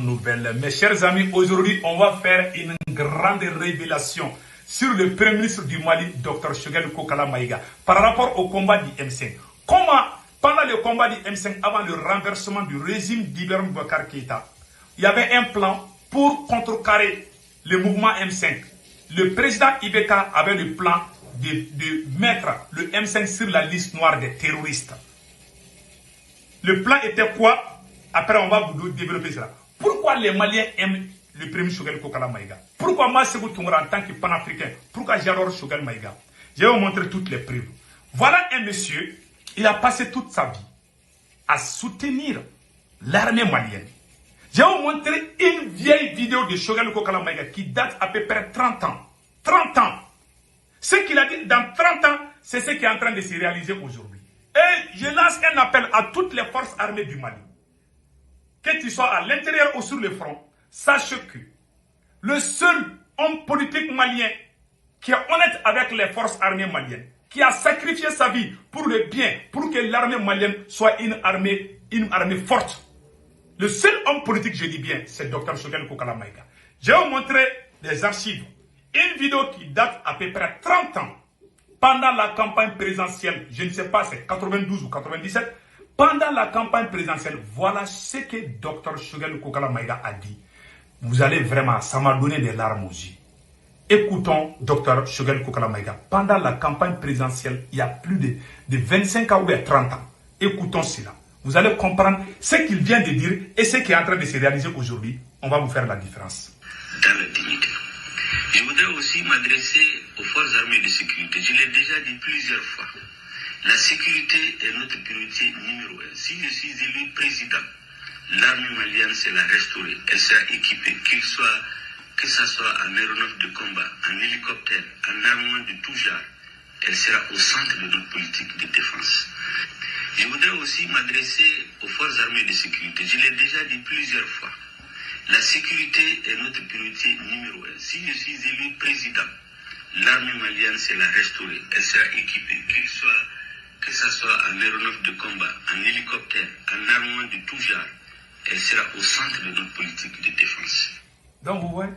bonne nouvelle. Mes chers amis, aujourd'hui, on va faire une grande révélation sur le Premier ministre du Mali, Dr Choguel Kokala Maïga, par rapport au combat du M5. Comment, pendant le combat du M5, avant le renversement du régime d'Ibrahim Boubacar Keïta, il y avait un plan pour contrecarrer le mouvement M5. Le président Ibeka avait le plan de mettre le M5 sur la liste noire des terroristes. Le plan était quoi? Après, on va vous développer cela. Pourquoi les Maliens aiment le premier Choguel Kokala Maïga? Pourquoi moi, Sebou Toungara, en tant que panafricain, pourquoi j'adore Choguel Maïga? Je vais vous montrer toutes les preuves. Voilà un monsieur, il a passé toute sa vie à soutenir l'armée malienne. Je vais vous montrer une vieille vidéo de Choguel Kokala Maïga qui date à peu près 30 ans. 30 ans. Ce qu'il a dit dans 30 ans, c'est ce qui est en train de se réaliser aujourd'hui. Et je lance un appel à toutes les forces armées du Mali. Que tu sois à l'intérieur ou sur le front, sache que le seul homme politique malien qui est honnête avec les forces armées maliennes, qui a sacrifié sa vie pour le bien, pour que l'armée malienne soit une armée forte. Le seul homme politique, je dis bien, c'est Dr Choguel Kokala Maïga. Je vais vous montrer des archives. Une vidéo qui date à peu près 30 ans. Pendant la campagne présidentielle, je ne sais pas, c'est 92 ou 97. Pendant la campagne présidentielle, voilà ce que Dr Choguel Kokala Maïga a dit. Vous allez vraiment, ça m'a donné des larmes aux yeux. Écoutons Dr Choguel Kokala Maïga. Pendant la campagne présidentielle, il y a plus de 25 ans ou 30 ans. Écoutons cela. Vous allez comprendre ce qu'il vient de dire et ce qui est en train de se réaliser aujourd'hui. On va vous faire la différence. Dans la dignité. Je voudrais aussi m'adresser aux forces armées de sécurité. Je l'ai déjà dit plusieurs fois. La sécurité est notre priorité numéro 1. Si je suis élu président, l'armée malienne, c'est la restaurer. Elle sera équipée, que ce soit en aéronef de combat, en hélicoptère, en armement de tout genre. Elle sera au centre de notre politique de défense. Je voudrais aussi m'adresser aux forces armées de sécurité. Je l'ai déjà dit plusieurs fois. La sécurité est notre priorité numéro 1. Si je suis élu président, l'armée malienne, c'est la restaurer. Elle sera équipée, que ce soit en aéronef de combat, en hélicoptère, en armement de tout genre. Elle sera au centre de notre politique de défense. Donc vous voyez,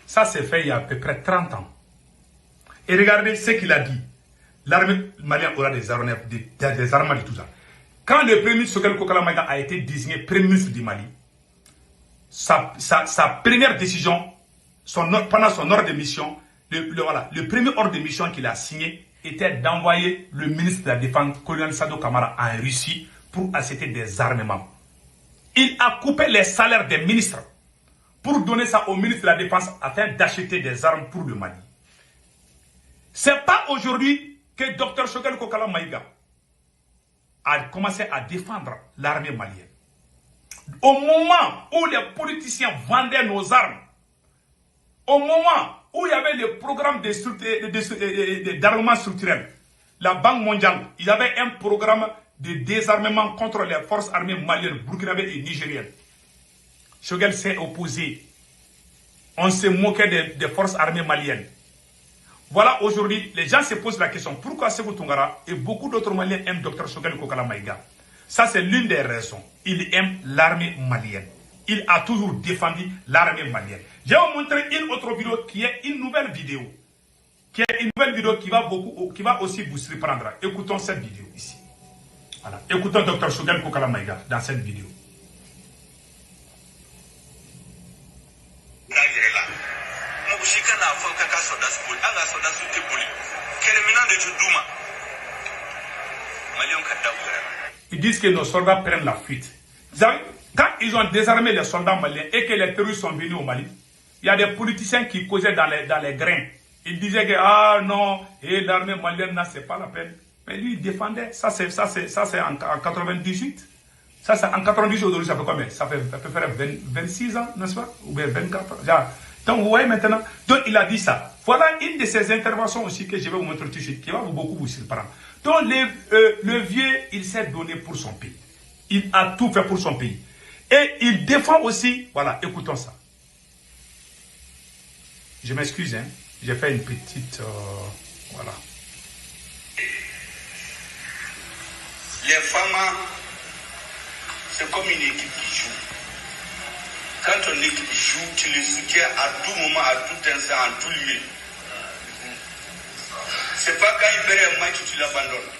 ça s'est fait il y a à peu près 30 ans. Et regardez ce qu'il a dit. L'armée malienne aura des armements de tout ça. Quand le premier ministre Choguel Kokala Maïga a été désigné premier ministre du Mali, sa première décision, pendant son ordre de mission, le premier ordre de mission qu'il a signé était d'envoyer le ministre de la Défense, colonel Sado Kamara, en Russie pour acheter des armements. Il a coupé les salaires des ministres pour donner ça au ministre de la Défense afin d'acheter des armes pour le Mali. C'est pas aujourd'hui que Dr Choguel Kokala Maïga a commencé à défendre l'armée malienne. Au moment où les politiciens vendaient nos armes, au moment où il y avait le programme d'armement structurel, la Banque mondiale, ils avaient un programme de désarmement contre les forces armées maliennes, burkinabées et nigériennes. Choguel s'est opposé. On se moquait des forces armées maliennes. Voilà, aujourd'hui, les gens se posent la question, pourquoi Sebou Toungara et beaucoup d'autres Maliens aiment Dr Choguel Kokala Maïga? Ça, c'est l'une des raisons. Il aime l'armée malienne. Il a toujours défendu l'armée malienne. Je vais vous montrer une autre vidéo qui est une nouvelle vidéo. Qui va aussi vous surprendre. Écoutons cette vidéo ici. Voilà. Écoutons Dr Choguel Kokala Maïga dans cette vidéo. Ils disent que nos soldats prennent la fuite. Vous savez, quand ils ont désarmé les soldats maliens et que les terroristes sont venus au Mali, il y a des politiciens qui causaient dans les grains. Ils disaient que non, l'armée malienne, c'est pas la peine. Mais lui, il défendait. Ça c'est en 98. Ça c'est en 98 aujourd'hui, ça fait combien? Ça fait à peu près 26 ans, n'est-ce pas? Ou bien 24 ans. Donc vous voyez maintenant. Donc il a dit ça. Voilà une de ces interventions aussi que je vais vous montrer tout de suite, qui va beaucoup vous surprendre. Donc le vieux, il s'est donné pour son pays. Il a tout fait pour son pays. Et il défend aussi, voilà, écoutons ça. Je m'excuse, hein. J'ai fait une petite, voilà. Les femmes, c'est comme une équipe qui joue. Quand ton équipe joue, tu le soutiens à tout moment, à tout instant, en tout lieu. C'est pas quand il perd un match que tu l'abandonnes.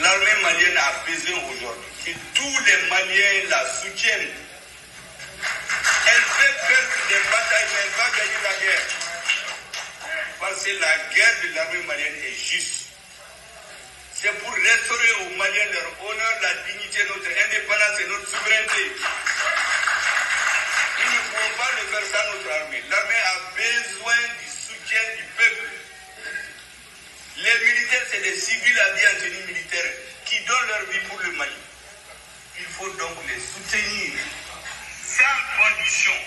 L'armée malienne a besoin aujourd'hui que tous les Maliens la soutiennent. Elle fait perdre des batailles, mais elle va gagner la guerre. Parce que la guerre de l'armée malienne est juste. C'est pour restaurer aux Maliens leur honneur, la dignité, notre indépendance et notre souveraineté. Nous ne pouvons pas le faire sans notre armée. L'armée a besoin du soutien du peuple. Les militaires, c'est des civils habillés en tenue militaire qui donnent leur vie pour le Mali. Il faut donc les soutenir sans condition.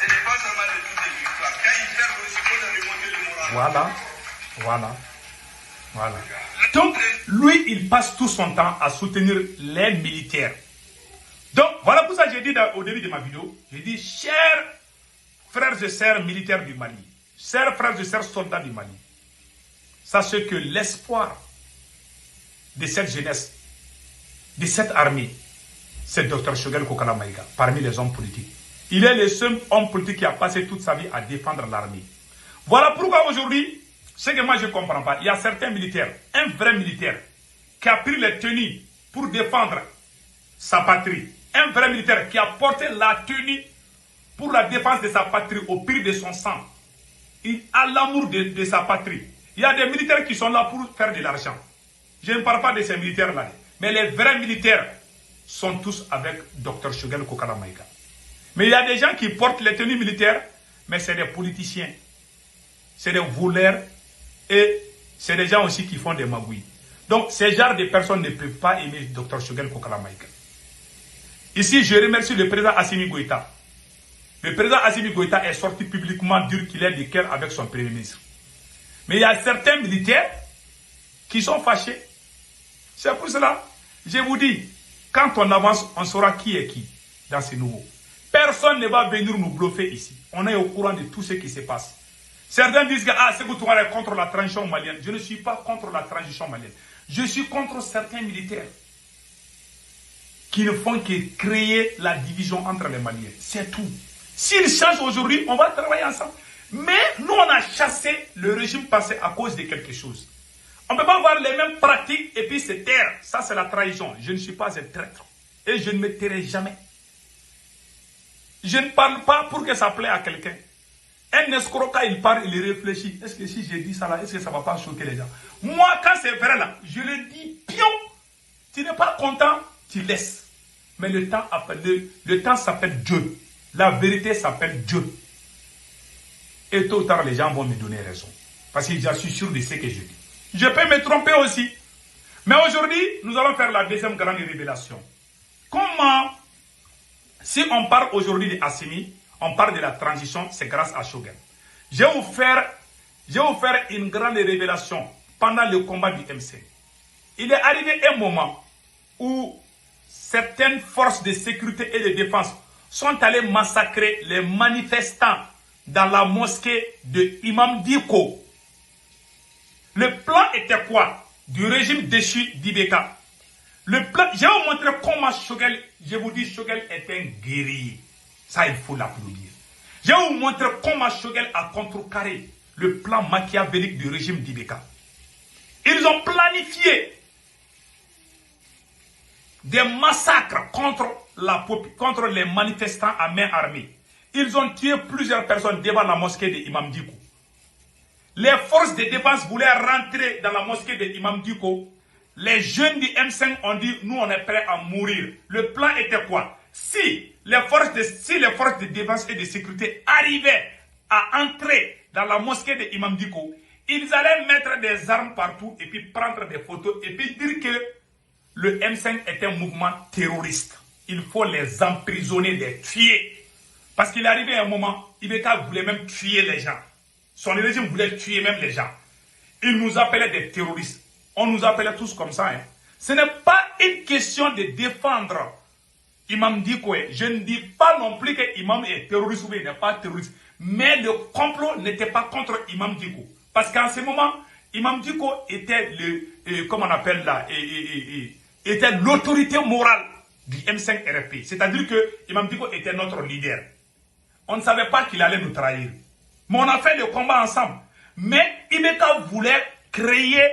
Ce n'est pas seulement de toutes les victoires. Quand ils perdent aussi, il faut leur remonter le moral. Voilà. Donc, lui, il passe tout son temps à soutenir les militaires. Donc, voilà pour ça que j'ai dit au début de ma vidéo, j'ai dit, chers frères et sœurs militaires du Mali, chers frères et sœurs soldats du Mali, sachez que l'espoir de cette jeunesse, de cette armée, c'est Dr Choguel Kokala Maïga, parmi les hommes politiques. Il est le seul homme politique qui a passé toute sa vie à défendre l'armée. Voilà pourquoi aujourd'hui, ce que moi je ne comprends pas, il y a certains militaires, un vrai militaire, qui a pris les tenues pour défendre sa patrie. Un vrai militaire qui a porté la tenue pour la défense de sa patrie au prix de son sang. Il a l'amour de sa patrie. Il y a des militaires qui sont là pour faire de l'argent. Je ne parle pas de ces militaires-là. Mais les vrais militaires sont tous avec Dr Choguel Kokala Maïga. Mais il y a des gens qui portent les tenues militaires, mais c'est des politiciens. C'est des voleurs et c'est des gens aussi qui font des magouilles. Donc, ces genres de personnes ne peuvent pas aimer Dr Choguel Kokala Maïga. Ici, je remercie le président Assimi Goïta. Le président Assimi Goïta est sorti publiquement dire qu'il est de cœur avec son premier ministre. Mais il y a certains militaires qui sont fâchés. C'est pour cela, je vous dis, quand on avance, on saura qui est qui dans ces nouveaux. Personne ne va venir nous bluffer ici. On est au courant de tout ce qui se passe. Certains disent que Sékou Touré est contre la transition malienne. Je ne suis pas contre la transition malienne. Je suis contre certains militaires qui ne font que créer la division entre les Maliens. C'est tout. S'ils changent aujourd'hui, on va travailler ensemble. Mais nous, on a chassé le régime passé à cause de quelque chose. On ne peut pas avoir les mêmes pratiques et puis se taire. Ça, c'est la trahison. Je ne suis pas un traître. Et je ne me tairai jamais. Je ne parle pas pour que ça plaît à quelqu'un. Un escroc, quand il parle, il réfléchit. Est-ce que si j'ai dit ça là, est-ce que ça ne va pas choquer les gens? Moi, quand c'est vrai là, je le dis, pion. Tu n'es pas content, tu laisses. Mais le temps s'appelle Dieu. La vérité s'appelle Dieu. Et tôt ou tard, les gens vont me donner raison. Parce que je suis sûr de ce que je dis. Je peux me tromper aussi. Mais aujourd'hui, nous allons faire la deuxième grande révélation. Comment, si on parle aujourd'hui de Assimi, on parle de la transition, c'est grâce à Choguel. Je vais vous faire une grande révélation pendant le combat du M5. Il est arrivé un moment où certaines forces de sécurité et de défense sont allées massacrer les manifestants dans la mosquée de Imam Diko. Le plan était quoi? Du régime déchu d'Ibeka. Le plan, je vais vous montrer comment Choguel, je vous dis, Choguel est un guerrier. Ça, il faut l'applaudir. Je vais vous montrer comment Choguel a contrecarré le plan machiavélique du régime d'Ibeka. Ils ont planifié des massacres contre les manifestants à main armée. Ils ont tué plusieurs personnes devant la mosquée de Imam Diko. Les forces de défense voulaient rentrer dans la mosquée de Imam Diko. Les jeunes du M5 ont dit, nous on est prêts à mourir. Le plan était quoi? Si les forces de défense et de sécurité arrivaient à entrer dans la mosquée de Imam Diko, ils allaient mettre des armes partout et puis prendre des photos et puis dire que le M5 est un mouvement terroriste. Il faut les emprisonner, les tuer. Parce qu'il est arrivé à un moment, Ibeka voulait même tuer les gens. Son régime voulait tuer même les gens. Il nous appelait des terroristes. On nous appelait tous comme ça. Hein. Ce n'est pas une question de défendre Imam Diko. Je ne dis pas non plus que Imam est terroriste ou bien il n'est pas terroriste. Mais le complot n'était pas contre Imam Diko. Parce qu'en ce moment, Imam Diko était était l'autorité morale du M5 RFP. C'est-à-dire que Imam Dicko était notre leader. On ne savait pas qu'il allait nous trahir. Mais on a fait le combat ensemble. Mais Ibeka voulait créer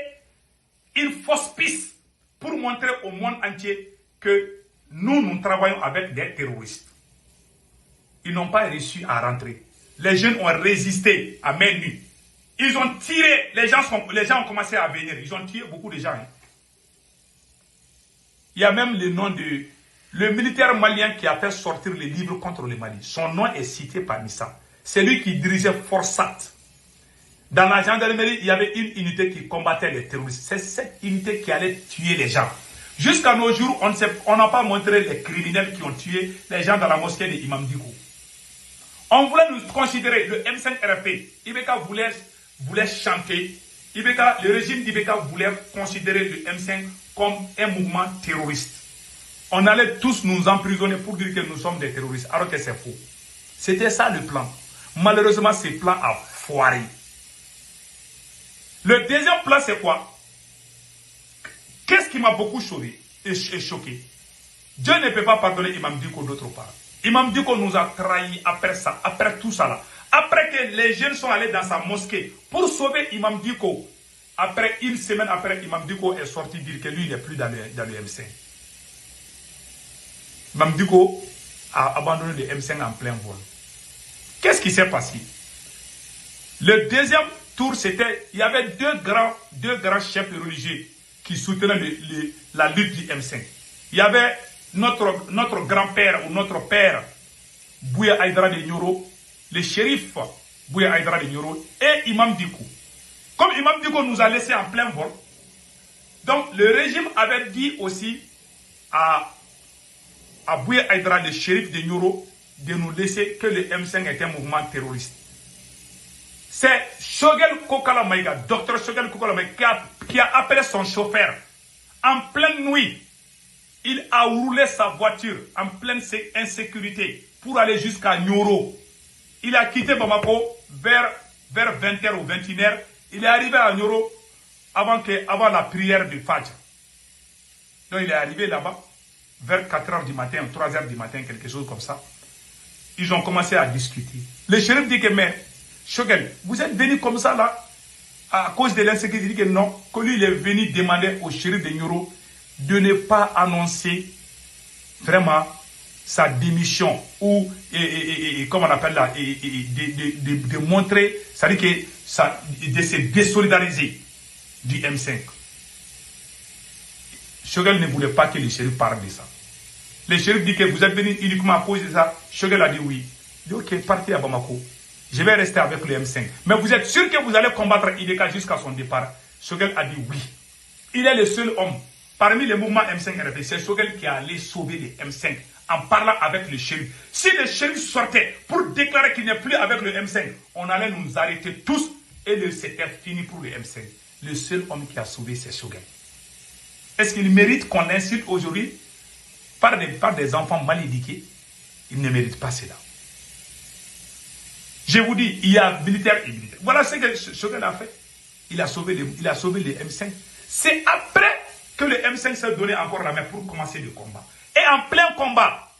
une fausse piste pour montrer au monde entier que nous travaillons avec des terroristes. Ils n'ont pas réussi à rentrer. Les jeunes ont résisté à main nue. Ils ont tiré, les gens ont commencé à venir. Ils ont tiré beaucoup de gens. Hein. Il y a même le nom de le militaire malien qui a fait sortir les livres contre le Mali. Son nom est cité parmi ça. C'est lui qui dirigeait Forsat. Dans la gendarmerie, il y avait une unité qui combattait les terroristes. C'est cette unité qui allait tuer les gens. Jusqu'à nos jours, on n'a pas montré les criminels qui ont tué les gens dans la mosquée de Imam Dicko. On voulait nous considérer le M5 RFP. Ibeka voulait chanter. Le régime d'Ibeka voulait considérer le M5 comme un mouvement terroriste. On allait tous nous emprisonner pour dire que nous sommes des terroristes, alors que c'est faux. C'était ça le plan. Malheureusement, ce plan a foiré. Le deuxième plan, c'est quoi? Qu'est-ce qui m'a beaucoup choqué? Dieu ne peut pas pardonner Imam Dicko d'autre part. Imam Dicko nous a trahis après ça, après tout ça là. Après que les jeunes sont allés dans sa mosquée pour sauver Imam Dicko. Après une semaine après, Imam Dicko est sorti dire que lui, il n'est plus dans le M5. Imam Dicko a abandonné le M5 en plein vol. Qu'est-ce qui s'est passé? Le deuxième tour, c'était, il y avait deux grands chefs religieux qui soutenaient la lutte du M5. Il y avait notre grand-père ou notre père, Bouya Aïdara de Nyoro, le shérif Bouya Aïdara de Nyoro et Imam Dicko. Comme Imam Dicko nous a laissés en plein vol, donc le régime avait dit aussi à Bouya Aïdara, le shérif de Nyoro, de nous laisser que le M5 est un mouvement terroriste. C'est Shogel Kokala Maïga, docteur Shogel Kokala Maïga, qui a appelé son chauffeur en pleine nuit. Il a roulé sa voiture en pleine insécurité pour aller jusqu'à Nyoro. Il a quitté Bamako vers 20h ou 21h. Il est arrivé à Nyoro avant la prière du Fajr. Donc il est arrivé là-bas vers 4h du matin, 3h du matin, quelque chose comme ça. Ils ont commencé à discuter. Le shérif dit que, mais, Shogel, vous êtes venu comme ça là, à cause de l'insécurité. Il dit que non, que lui il est venu demander au shérif de Nyoro de ne pas annoncer vraiment sa démission ou, comment on appelle là, de montrer, c'est-à-dire que de se désolidariser du M5. Shogel ne voulait pas que le shérif parle de ça. Le shérif dit que vous êtes venu uniquement à cause de ça. Shogel a dit oui. Il dit ok, partez à Bamako. Je vais rester avec le M5. Mais vous êtes sûr que vous allez combattre Ibeka jusqu'à son départ? Shogel a dit oui. Il est le seul homme parmi les mouvements M5 RFP. C'est Shogel qui allait sauver le M5 en parlant avec le shérif. Si le shérif sortait pour déclarer qu'il n'est plus avec le M5, on allait nous arrêter tous et c'était fini pour le M5. Le seul homme qui a sauvé, c'est Shogel. Est-ce qu'il mérite qu'on l'insulte aujourd'hui par des enfants mal éduqués? Il ne mérite pas cela. Je vous dis, il y a militaire et militaire. Voilà ce que Shogel a fait. Il a sauvé le M5. C'est après que le M5 s'est donné encore la main pour commencer le combat. Et en plein combat,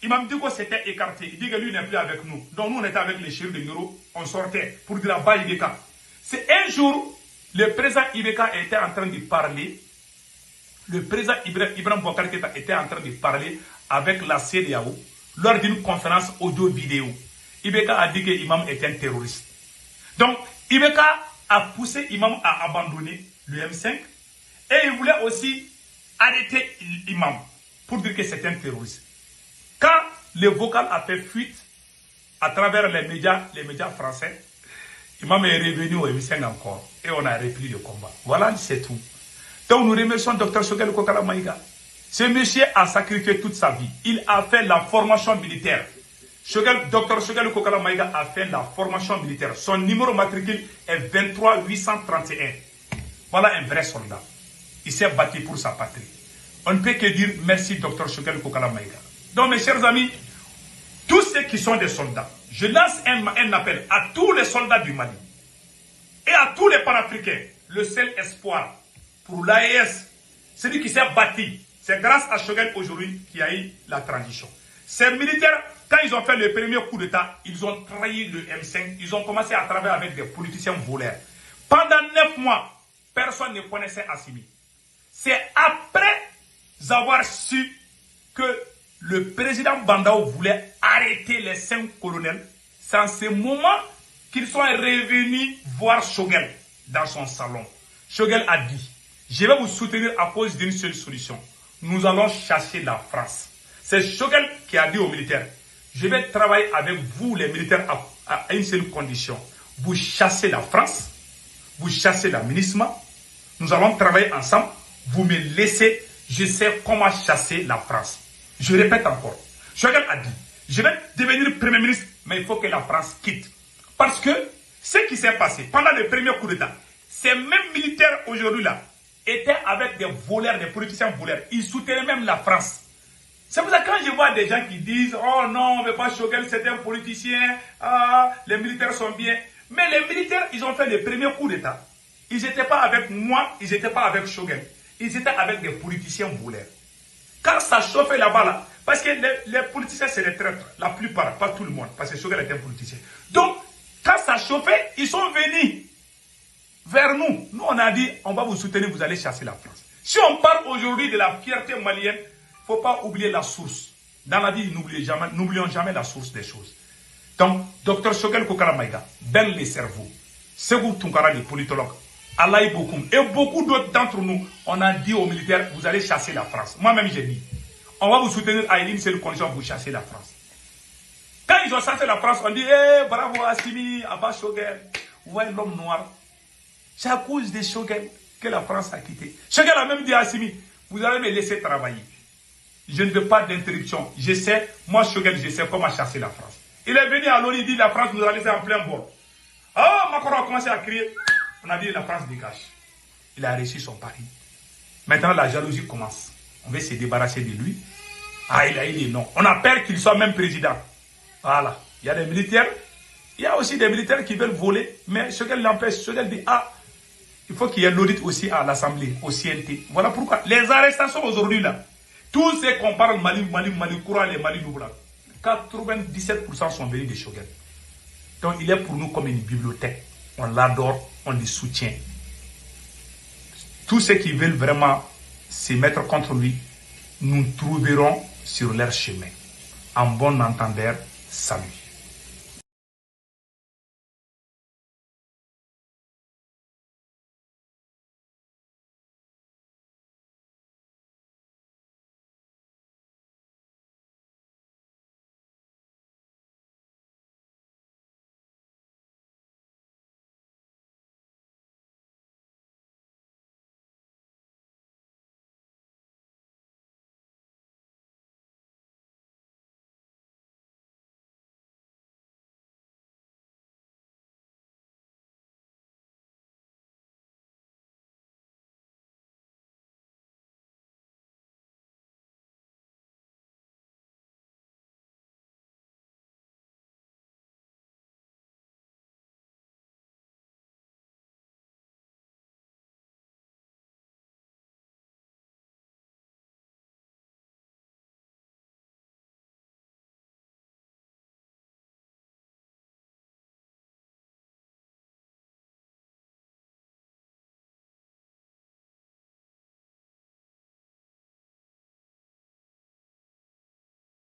Imam Dicko s'était écarté. Il dit que lui n'est plus avec nous. Donc nous, on était avec les chefs de Nyoro. On sortait pour dire à Ba Ibeka. C'est un jour, le président Ibeka était en train de parler. Le président Ibrahim Boubacar Keïta était en train de parler avec la CEDEAO lors d'une conférence audio-vidéo. Ibeka a dit que l'imam est un terroriste. Donc, Ibeka a poussé l'imam à abandonner le M5 et il voulait aussi arrêter l'imam pour dire que c'est un terroriste. Quand le vocal a fait fuite à travers les médias français, l'imam est revenu au M5 encore et on a repris le combat. Voilà, c'est tout. Donc nous remercions Dr Shogel Kokala Maïga. Ce monsieur a sacrifié toute sa vie. Il a fait la formation militaire. Dr Shogel Kokala Maïga a fait la formation militaire. Son numéro matricule est 23 831. Voilà un vrai soldat. Il s'est battu pour sa patrie. On ne peut que dire merci Dr Shogel Kokala Maïga. Donc mes chers amis, tous ceux qui sont des soldats, je lance un appel à tous les soldats du Mali et à tous les panafricains. Le seul espoir pour l'AES, celui qui s'est battu, C'est grâce à Choguel aujourd'hui qu'il y a eu la transition. Ces militaires, quand ils ont fait le premier coup d'État, ils ont trahi le M5. Ils ont commencé à travailler avec des politiciens voleurs. Pendant 9 mois, personne ne connaissait Assimi. C'est après avoir su que le président Bandao voulait arrêter les 5 colonels. C'est en ce moment qu'ils sont revenus voir Choguel dans son salon. Choguel a dit, je vais vous soutenir à cause d'une seule solution. Nous allons chasser la France. C'est Choguel qui a dit aux militaires, je vais travailler avec vous les militaires à une seule condition. Vous chassez la France, vous chassez la MINUSMA, nous allons travailler ensemble, vous me laissez, je sais comment chasser la France. Je répète encore, Choguel a dit, je vais devenir Premier ministre, mais il faut que la France quitte. Parce que ce qui s'est passé pendant le premier coup d'État, ces mêmes militaires aujourd'hui-là étaient avec des voleurs, des politiciens voleurs. Ils soutenaient même la France. C'est pour ça que quand je vois des gens qui disent « Oh non, on ne veut pas Choguel, c'est un politicien, ah, les militaires sont bien ». Mais les militaires, ils ont fait le premier coup d'État. Ils n'étaient pas avec moi, ils n'étaient pas avec Choguel. Ils étaient avec des politiciens voleurs. Quand ça chauffait là-bas, là, parce que les politiciens, c'est des traîtres, la plupart, pas tout le monde, parce que Choguel est un politicien. Donc, quand ça chauffait, ils sont venus vers nous. Nous, on a dit, on va vous soutenir, vous allez chasser la France. Si on parle aujourd'hui de la fierté malienne, il ne faut pas oublier la source. Dans la vie, n'oublions jamais la source des choses. Donc, Dr Choguel Kokala Maïga, Ben les cerveaux, Segou Tunkara, les politologues, Alaï Bokoum, et beaucoup d'autres d'entre nous, on a dit aux militaires, vous allez chasser la France. Moi-même, j'ai dit, on va vous soutenir à une seule condition, vous chassez la France. Quand ils ont chassé la France, on dit, eh, bravo Assimi, Abba Choguel, vous voyez l'homme noir. C'est à cause de Choguel que la France a quitté. Choguel a même dit à Assimi, vous allez me laisser travailler. Je ne veux pas d'interruption. Je sais, moi Choguel, je sais comment chasser la France. Il est venu à l'ONU, il dit la France nous a laissé en plein bord. Ah, Macron a commencé à crier. On a dit la France dégage. Il a réussi son pari. Maintenant la jalousie commence. On veut se débarrasser de lui. Ah, il a eu les noms. On a peur qu'il soit même président. Voilà. Il y a des militaires. Il y a aussi des militaires qui veulent voler. Mais Choguel l'empêche. Choguel dit, ah, il faut qu'il y ait l'audit aussi à l'Assemblée, au CNT. Voilà pourquoi. Les arrestations aujourd'hui là. Tous ceux qu'on parle Mali, Koura, les Mali Noubla, 97% sont venus de Choguel. Donc il est pour nous comme une bibliothèque. On l'adore, on le soutient. Tous ceux qui veulent vraiment se mettre contre lui, nous trouverons sur leur chemin. En bon entendeur, salut.